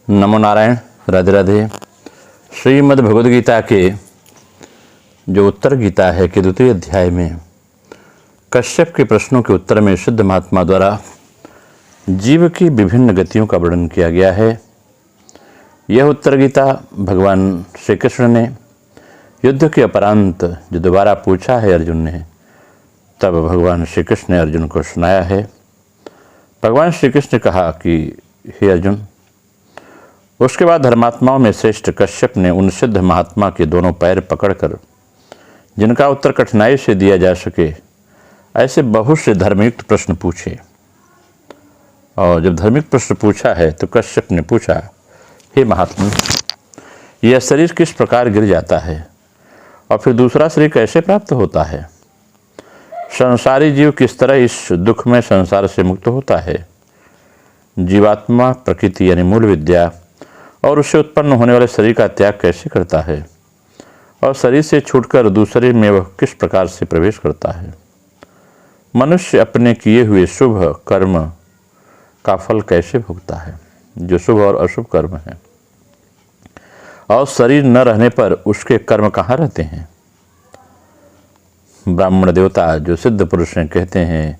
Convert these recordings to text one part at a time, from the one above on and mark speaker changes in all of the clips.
Speaker 1: नमो नारायण। राधे राधे। श्रीमद् भगवद गीता के जो उत्तर गीता है कि द्वितीय अध्याय में कश्यप के प्रश्नों के उत्तर में शुद्ध महात्मा द्वारा जीव की विभिन्न गतियों का वर्णन किया गया है। यह उत्तर गीता भगवान श्री कृष्ण ने युद्ध के अपरांत जो दोबारा पूछा है अर्जुन ने, तब भगवान श्री कृष्ण ने अर्जुन को सुनाया है। भगवान श्री कृष्ण ने कहा कि हे अर्जुन, उसके बाद धर्मात्माओं में श्रेष्ठ कश्यप ने उन सिद्ध महात्मा के दोनों पैर पकड़कर, जिनका उत्तर कठिनाई से दिया जा सके, ऐसे बहुत से धर्मयुक्त प्रश्न पूछे। और जब धार्मिक प्रश्न पूछा है तो कश्यप ने पूछा, हे महात्मा, यह शरीर किस प्रकार गिर जाता है और फिर दूसरा शरीर कैसे प्राप्त होता है? संसारी जीव किस तरह इस दुखमय संसार से मुक्त होता है? जीवात्मा प्रकृति यानी मूल विद्या और उससे उत्पन्न होने वाले शरीर का त्याग कैसे करता है और शरीर से छूटकर दूसरे में वह किस प्रकार से प्रवेश करता है? मनुष्य अपने किए हुए शुभ कर्म का फल कैसे भोगता है, जो शुभ और अशुभ कर्म है, और शरीर न रहने पर उसके कर्म कहाँ रहते हैं? ब्राह्मण देवता जो सिद्ध पुरुष हैं कहते हैं,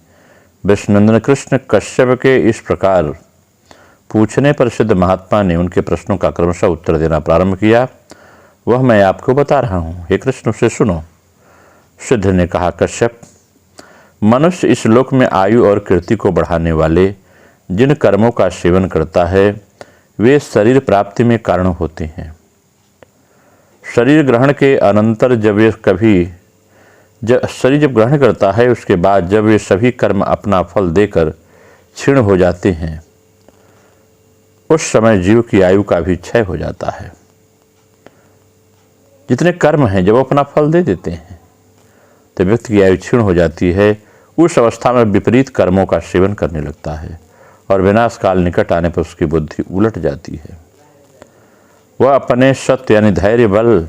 Speaker 1: विष्णुनंदन कृष्ण कश्यप के इस प्रकार पूछने पर सिद्ध महात्मा ने उनके प्रश्नों का क्रमशः उत्तर देना प्रारंभ किया। वह मैं आपको बता रहा हूँ, हे कृष्ण उसे सुनो। सिद्ध ने कहा, कश्यप, मनुष्य इस लोक में आयु और कीर्ति को बढ़ाने वाले जिन कर्मों का सेवन करता है वे शरीर प्राप्ति में कारण होते हैं। शरीर ग्रहण के अनंतर शरीर जब ग्रहण करता है, उसके बाद जब वे सभी कर्म अपना फल देकर क्षीण हो जाते हैं, उस समय जीव की आयु का भी क्षय हो जाता है। जितने कर्म हैं जब वो अपना फल दे देते हैं तो व्यक्ति की आयु क्षीण हो जाती है। उस अवस्था में विपरीत कर्मों का सेवन करने लगता है और विनाश काल निकट आने पर उसकी बुद्धि उलट जाती है। वह अपने सत्य यानी धैर्य बल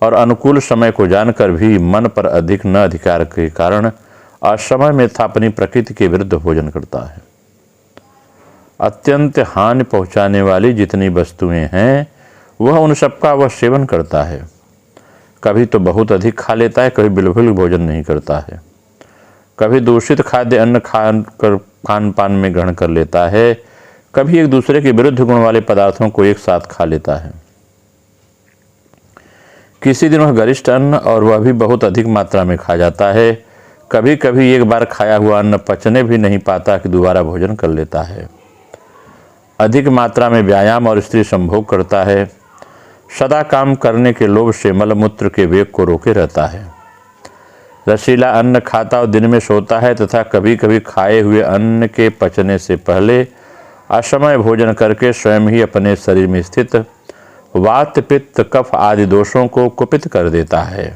Speaker 1: और अनुकूल समय को जानकर भी मन पर अधिक न अधिकार के कारण असमय में था अपनी प्रकृति के विरुद्ध भोजन करता है। अत्यंत हानि पहुंचाने वाली जितनी वस्तुएं हैं वह उन सबका वह सेवन करता है। कभी तो बहुत अधिक खा लेता है, कभी बिल्कुल भोजन नहीं करता है। कभी दूषित खाद्य अन्न खान पान में ग्रहण कर लेता है, कभी एक दूसरे के विरुद्ध गुण वाले पदार्थों को एक साथ खा लेता है। किसी दिन वह गरिष्ठ अन्न और वह भी बहुत अधिक मात्रा में खा जाता है। कभी कभी एक बार खाया हुआ अन्न पचने भी नहीं पाता कि दोबारा भोजन कर लेता है। अधिक मात्रा में व्यायाम और स्त्री संभोग करता है। सदा काम करने के लोभ से मलमूत्र के वेग को रोके रहता है। रसीला अन्न खाता और दिन में सोता है तथा कभी कभी खाए हुए अन्न के पचने से पहले असमय भोजन करके स्वयं ही अपने शरीर में स्थित वात पित्त कफ आदि दोषों को कुपित कर देता है।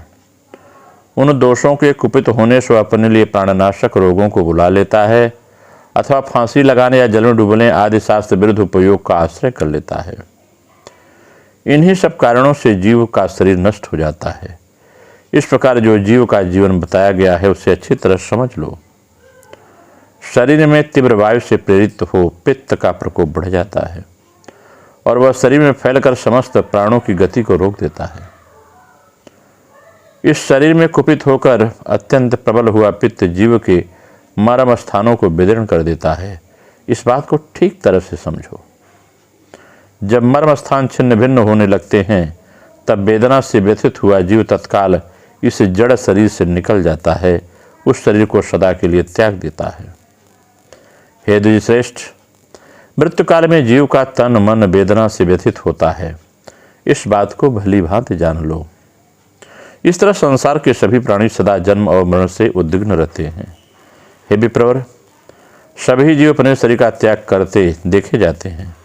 Speaker 1: उन दोषों के कुपित होने से अपने लिए प्राणनाशक रोगों को बुला लेता है अथवा फांसी लगाने या जल में डूबने आदि शास्त्र विरुद्ध उपयोग का आश्रय कर लेता है। इन्हीं सब कारणों से जीव का शरीर नष्ट हो जाता है। इस प्रकार जो जीव का जीवन बताया गया है उसे अच्छी तरह समझ लो। शरीर में तीव्र वायु से प्रेरित हो पित्त का प्रकोप बढ़ जाता है और वह शरीर में फैलकर समस्त प्राणों की गति को रोक देता है। इस शरीर में कुपित होकर अत्यंत प्रबल हुआ पित्त जीव के मर्म स्थानों को विदीर्ण कर देता है। इस बात को ठीक तरह से समझो। जब मर्म स्थान छिन्न भिन्न होने लगते हैं तब वेदना से व्यथित हुआ जीव तत्काल इस जड़ शरीर से निकल जाता है, उस शरीर को सदा के लिए त्याग देता है। हे द्विजश्रेष्ठ, मृत्यु काल में जीव का तन मन वेदना से व्यथित होता है। इस बात को भली भांति जान लो। इस तरह संसार के सभी प्राणी सदा जन्म और मरण से उद्विग्न रहते हैं। हे विप्रवर, सभी जीव अपने शरीर का त्याग करते देखे जाते हैं।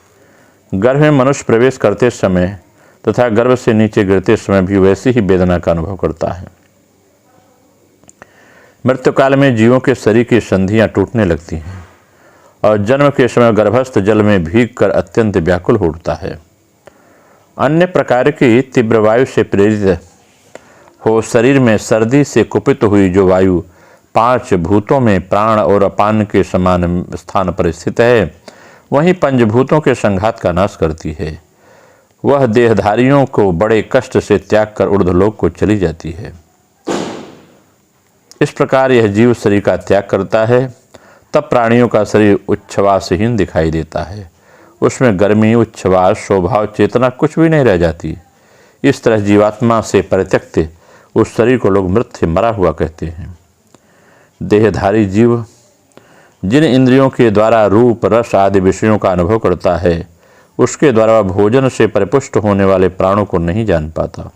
Speaker 1: गर्भ में मनुष्य प्रवेश करते समय तथा गर्भ से नीचे गिरते समय भी वैसी ही वेदना का अनुभव करता है। मृत्यु काल में जीवों के शरीर की संधियां टूटने लगती हैं और जन्म के समय गर्भस्थ जल में भीग कर अत्यंत व्याकुल हो उठता है। अन्य प्रकार की तीव्र वायु से प्रेरित हो शरीर में सर्दी से कुपित हुई जो वायु 5 भूतों में प्राण और अपान के समान स्थान पर स्थित है, वहीं पंचभूतों के संघात का नाश करती है। वह देहधारियों को बड़े कष्ट से त्याग कर ऊर्ध्वलोक को चली जाती है। इस प्रकार यह जीव शरीर का त्याग करता है, तब प्राणियों का शरीर उच्छ्वासहीन दिखाई देता है। उसमें गर्मी, उच्छ्वास, स्वभाव, चेतना कुछ भी नहीं रह जाती। इस तरह जीवात्मा से परित्यक्त उस शरीर को लोग मृत से मरा हुआ कहते हैं। देहधारी जीव जिन इंद्रियों के द्वारा रूप, रस आदि विषयों का अनुभव करता है, उसके द्वारा वह भोजन से परिपुष्ट होने वाले प्राणों को नहीं जान पाता।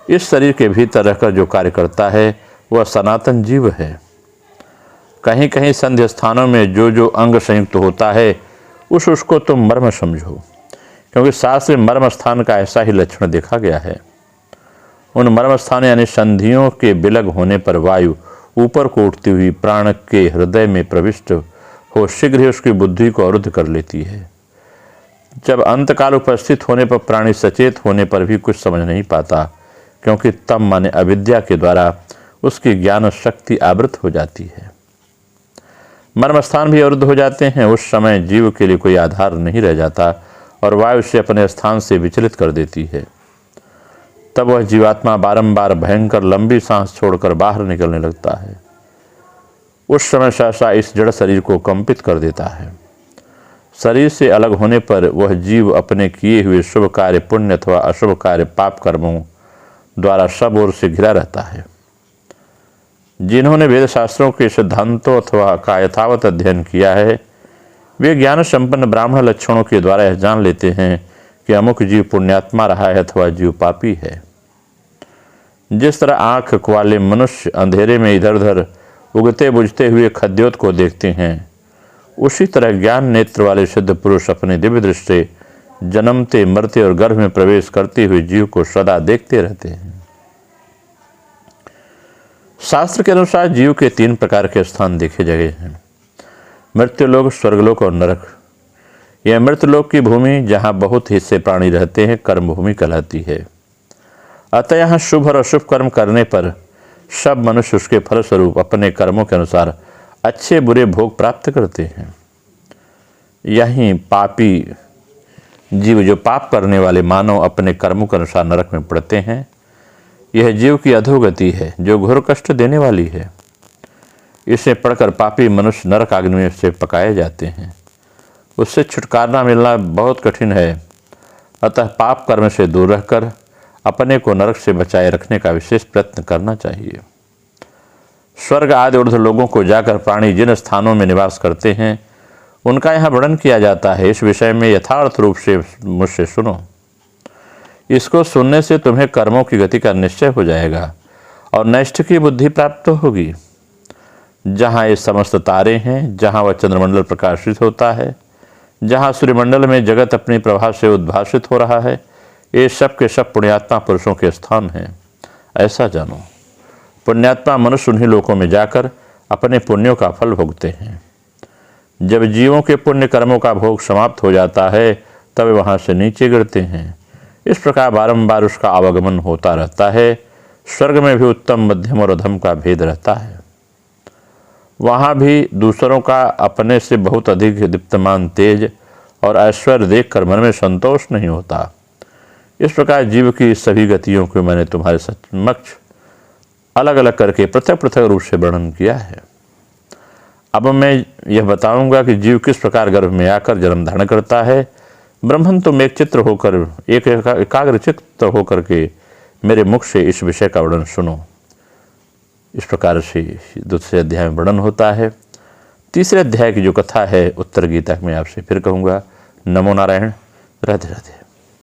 Speaker 1: इस शरीर के भीतर रहकर जो कार्य करता है वह सनातन जीव है। कहीं कहीं संध्य स्थानों में जो जो अंग संयुक्त होता है उसको तुम मर्म समझो, क्योंकि शास्त्र में मर्म स्थान का ऐसा ही लक्षण देखा गया है। उन मर्म स्थान यानी संधियों के विलग होने पर वायु ऊपर को उठती हुई प्राण के हृदय में प्रविष्ट हो शीघ्र ही उसकी बुद्धि को अवरुद्ध कर लेती है। जब अंतकाल उपस्थित होने पर प्राणी सचेत होने पर भी कुछ समझ नहीं पाता, क्योंकि तम माने अविद्या के द्वारा उसकी ज्ञान शक्ति आवृत हो जाती है। मर्मस्थान भी अवरुद्ध हो जाते हैं। उस समय जीव के लिए कोई आधार नहीं रह जाता और वायु से अपने स्थान से विचलित कर देती है। तब वह जीवात्मा बारंबार भयंकर लंबी सांस छोड़कर बाहर निकलने लगता है। उस समय सहसा इस जड़ शरीर को कंपित कर देता है। शरीर से अलग होने पर वह जीव अपने किए हुए शुभ कार्य, पुण्य अथवा अशुभ कार्य, पाप कर्मों द्वारा सब ओर से घिरा रहता है। जिन्होंने वेद शास्त्रों के सिद्धांतों अथवा का यथावत अध्ययन किया है, वे ज्ञान संपन्न ब्राह्मण लक्षणों के द्वारा यह जान लेते हैं कि अमुक जीव पुण्यात्मा रहा है अथवा जीव पापी है। जिस तरह आँख वाले मनुष्य अंधेरे में इधर उधर उगते बुझते हुए खद्योत को देखते हैं, उसी तरह ज्ञान नेत्र वाले सिद्ध पुरुष अपने दिव्य दृष्टि से जन्मते, मरते और गर्भ में प्रवेश करते हुए जीव को सदा देखते रहते हैं। शास्त्र के अनुसार जीव के 3 प्रकार के स्थान देखे गए हैं: मृत्युलोक, स्वर्गलोक और नरक। यह मृत्युलोक की भूमि, जहाँ बहुत हिस्से प्राणी रहते हैं, कर्म भूमि कहलाती है। अतः यहाँ शुभ और अशुभ कर्म करने पर सब मनुष्य उसके फलस्वरूप अपने कर्मों के अनुसार अच्छे बुरे भोग प्राप्त करते हैं। यहीं पापी जीव, जो पाप करने वाले मानव, अपने कर्मों के अनुसार नरक में पड़ते हैं। यह जीव की अधोगति है, जो घोर कष्ट देने वाली है। इसे पढ़कर पापी मनुष्य नरक अग्नि से पकाए जाते हैं। उससे छुटकारा मिलना बहुत कठिन है। अतः पाप कर्म से दूर रहकर अपने को नरक से बचाए रखने का विशेष प्रयत्न करना चाहिए। स्वर्ग आदि ऊर्ध्व लोगों को जाकर प्राणी जिन स्थानों में निवास करते हैं, उनका यहाँ वर्णन किया जाता है। इस विषय में यथार्थ रूप से मुझसे सुनो। इसको सुनने से तुम्हें कर्मों की गति का निश्चय हो जाएगा और नैष्ठ की बुद्धि प्राप्त होगी। जहाँ ये समस्त तारे हैं, जहाँ वह चंद्रमंडल प्रकाशित होता है, जहाँ सूर्यमंडल में जगत अपनी प्रभा से उद्भासित हो रहा है, ये सब के सब पुण्यात्मा पुरुषों के स्थान हैं, ऐसा जानो। पुण्यात्मा मनुष्य उन्हीं लोकों में जाकर अपने पुण्यों का फल भोगते हैं। जब जीवों के पुण्य कर्मों का भोग समाप्त हो जाता है, तब वहाँ से नीचे गिरते हैं। इस प्रकार बारंबार उसका आवागमन होता रहता है। स्वर्ग में भी उत्तम, मध्यम और अधम का भेद रहता है। वहाँ भी दूसरों का अपने से बहुत अधिक दीप्तमान तेज और ऐश्वर्य देखकर मन में संतोष नहीं होता। इस प्रकार जीव की सभी गतियों को मैंने तुम्हारे समक्ष अलग अलग करके पृथक पृथक रूप से वर्णन किया है। अब मैं यह बताऊंगा कि जीव किस प्रकार गर्भ में आकर जन्म धारण करता है। ब्रह्मन तुम एक चित्र होकर, एक एकाग्र चित्त होकर के मेरे मुख से इस विषय का वर्णन सुनो। इस प्रकार से दूसरे अध्याय में वर्णन होता है। तीसरे अध्याय की जो कथा है उत्तर गीता में आपसे फिर कहूँगा। नमो नारायण। राधे राधे।